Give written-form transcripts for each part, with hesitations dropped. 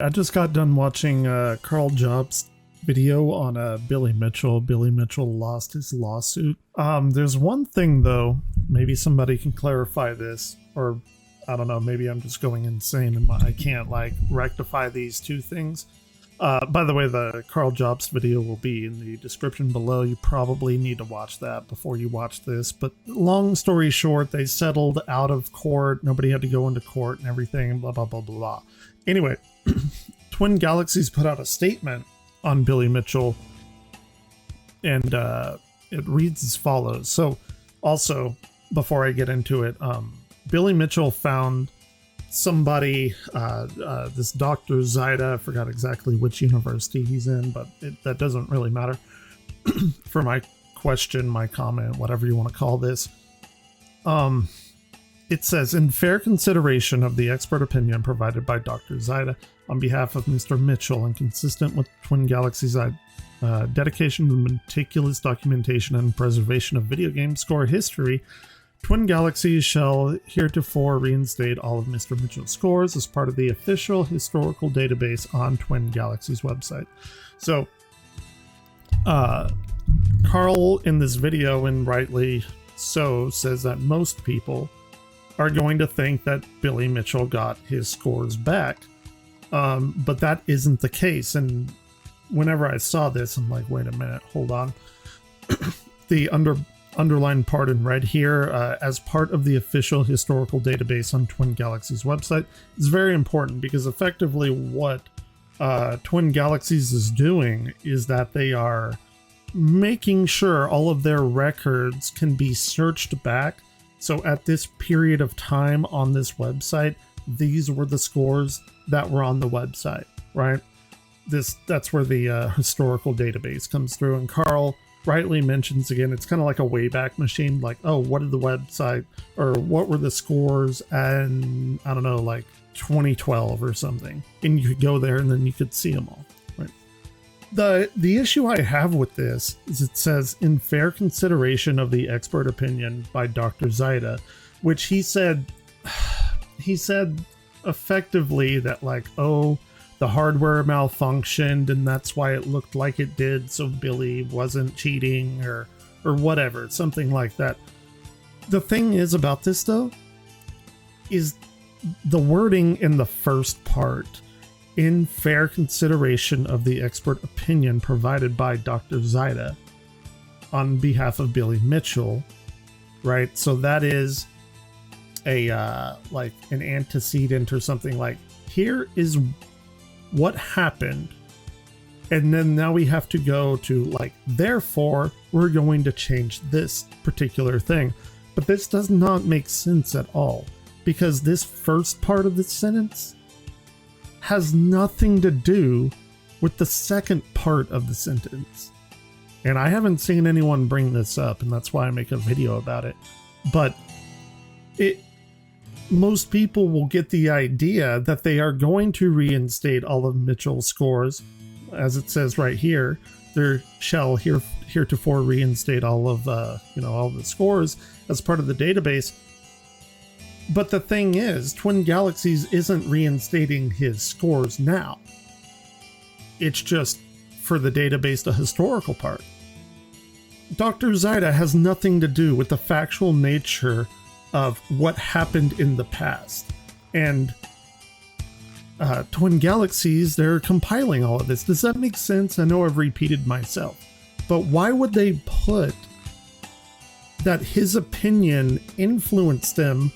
I just got done watching Karl Jobst video on Billy Mitchell. Billy Mitchell lost his lawsuit. There's one thing though, maybe somebody can clarify this, or I don't know, maybe I'm just going insane and I can't like rectify these two things. By the way, the Karl Jobst video will be in the description below. You probably need to watch that before you watch this. But long story short, they settled out of court. Nobody had to go into court and everything, blah, blah, blah, blah, blah. Anyway, Twin Galaxies put out a statement on Billy Mitchell, and it reads as follows. So also, before I get into it, Billy Mitchell found somebody, this Dr. Zaida, I forgot exactly which university he's in, but that doesn't really matter for my question, my comment, whatever you want to call this. It says, in fair consideration of the expert opinion provided by Dr. Zaida on behalf of Mr. Mitchell and consistent with Twin Galaxies' dedication to meticulous documentation and preservation of video game score history, Twin Galaxies shall heretofore reinstate all of Mr. Mitchell's scores as part of the official historical database on Twin Galaxies website. So, Karl in this video, and rightly so, says that most people are going to think that Billy Mitchell got his scores back. But that isn't the case. And whenever I saw this, I'm like, wait a minute, hold on. The underlined part in red here, as part of the official historical database on Twin Galaxies website, is very important because effectively what Twin Galaxies is doing is that they are making sure all of their records can be searched back. So at this period of time on this website, these were the scores that were on the website, right? That's where the historical database comes through. And Karl rightly mentions, again, it's kind of like a wayback machine. Like, oh, what did the website, or what were the scores and I don't know, like 2012 or something. And you could go there and then you could see them all, right? The issue I have with this is it says, in fair consideration of the expert opinion by Dr. Zaida, which he said effectively that like, oh, the hardware malfunctioned and that's why it looked like it did, so Billy wasn't cheating or whatever, something like that. The thing is about this though, is the wording in the first part, in fair consideration of the expert opinion provided by Dr. Zaida on behalf of Billy Mitchell, right? So that is a like an antecedent or something, like here is what happened, and then now we have to go to like, therefore we're going to change this particular thing. But this does not make sense at all, because this first part of the sentence has nothing to do with the second part of the sentence. And I haven't seen anyone bring this up, and that's why I make a video about it. But most people will get the idea that they are going to reinstate all of Mitchell's scores, as it says right here. There shall heretofore reinstate all of all the scores as part of the database. But the thing is, Twin Galaxies isn't reinstating his scores now. It's just for the database, the historical part. Dr. Zaida has nothing to do with the factual nature of what happened in the past. And Twin Galaxies, they're compiling all of this. Does that make sense? I know I've repeated myself, but why would they put that his opinion influenced them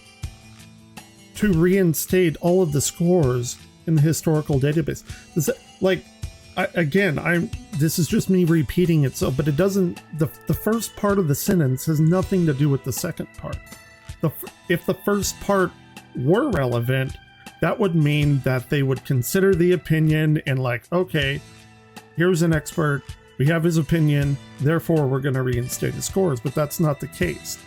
to reinstate all of the scores in the historical database? Does that, like, this is just me repeating it, but it doesn't, the first part of the sentence has nothing to do with the second part. If the first part were relevant, that would mean that they would consider the opinion and like, okay, here's an expert, we have his opinion, therefore we're going to reinstate his scores. But that's not the case,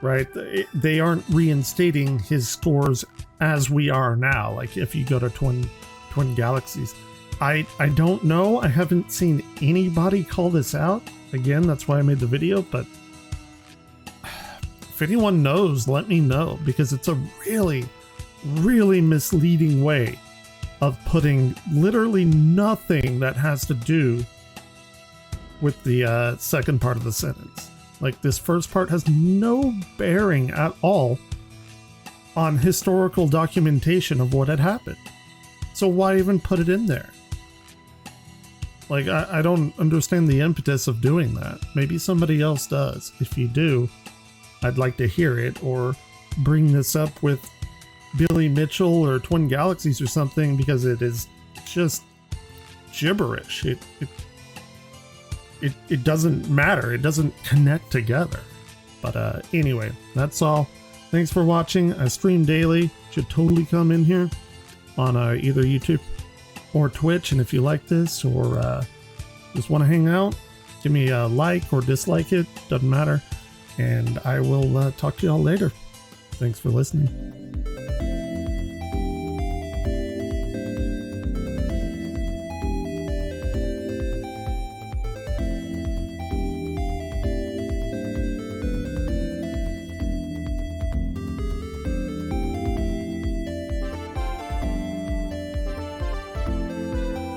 right? They aren't reinstating his scores as we are now. Like if you go to Twin Galaxies, I don't know, I haven't seen anybody call this out. Again, that's why I made the video, but if anyone knows, let me know, because it's a really, really misleading way of putting literally nothing that has to do with the second part of the sentence. Like, this first part has no bearing at all on historical documentation of what had happened. So why even put it in there? Like, I don't understand the impetus of doing that. Maybe somebody else does. If you do, I'd like to hear it, or bring this up with Billy Mitchell or Twin Galaxies or something, because it is just gibberish. It doesn't matter. It doesn't connect together. But anyway, that's all. Thanks for watching. I stream daily. Should totally come in here on either YouTube or Twitch. And if you like this, or just want to hang out, give me a like or dislike it. Doesn't matter. And I will talk to y'all later. Thanks for listening.